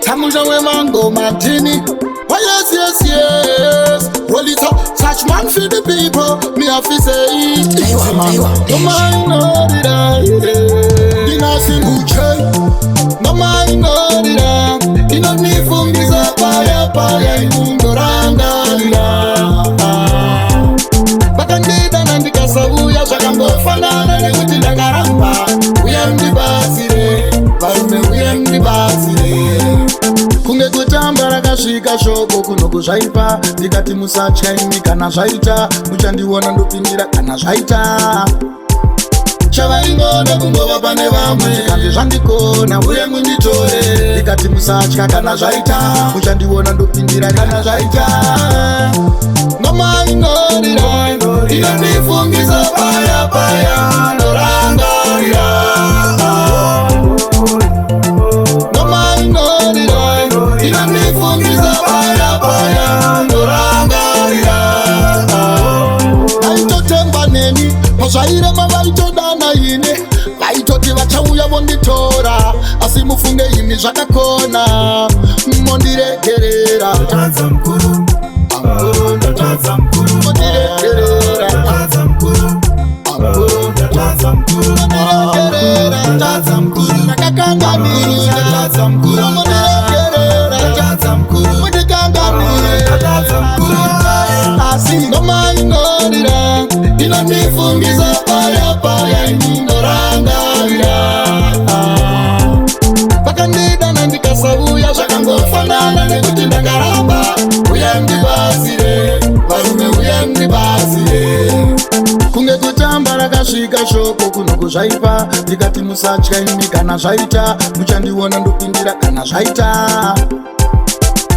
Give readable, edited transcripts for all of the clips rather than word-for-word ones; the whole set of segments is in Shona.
Tamuja we mango martini. Oh yes, yes, yes. Roll it up, touch man for the people. Me have to say, no man know it I. Dina singuche, no man know it I. Dina ni fungiza paya paya indoranga ila. Bakandida nandika sabuya shakambo fanana ne kutinda karamba. Uyamdi basire, barume uyamdi basire. Kunge kutambara kasvika shoko kuno kuzvaipa ndikati musatyaimi kana zvaita muchandiona ndopindira kana zvaita chavaingona kungova pane vamwe kandi zvandikona uye munditore ndikati musatya kana zvaita muchandiona ndopindira kana zvaita ngoma inorira inondifungisa paya paya norangarira inondifungisa paya paya norangarira vaitotemba neni pazvairema vaitodana ine vaitoti vachauya vonditora asi mufunge imi zvakakona mondiregerera ngoma inorira inondifungisa paya paya inorangarira vakandidana ndikasauya zvakangofanana nekuti ndakaramba uye ndibasire varume uye ndibasire kunge kutamba rakasvika shoko kuno kuzvaipa ndikati musatyaimi kana zvaita muchandiona ndopindira kana zvaita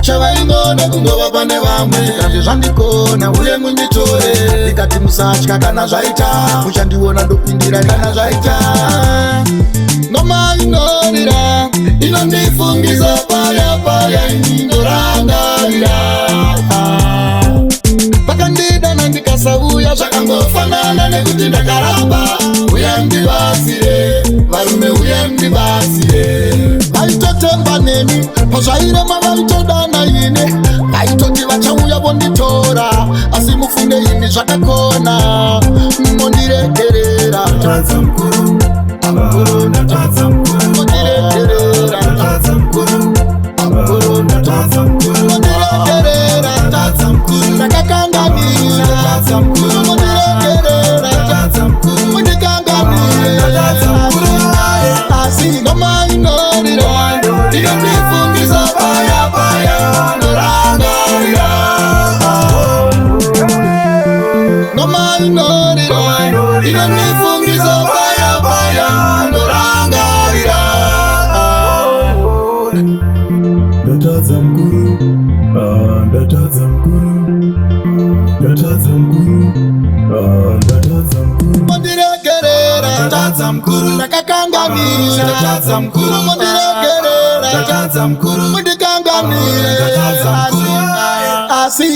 chavaingona kungova pane vamwe ndikati zvandikona uye munditore ndikati musatya kana zvaita muchandiona ndopindira kana zvaita ngoma inorira inondifungisa paya paya inorangarira vakandidana ndikasauya zvakangofanana nekuti ndakaramba uye ndibasire varume uye ndibasire vaitotemba neni pazvairema vaitodana ine vaitoti vachauya vonditora asi mufunge imi zvakakona mondiregerera ngoma inorira inondifungisa paya paya norangarira ngoma inorira inondifungisa paya paya norangarira ndatadza mukuru ndatadza mukuru ndatadza mukuru ndatadza mukuru mondiregerera ndatadza mukuru ndakakanganira ndatadza mukuru mondiregerera ndatadza mukuru mundikanganira asi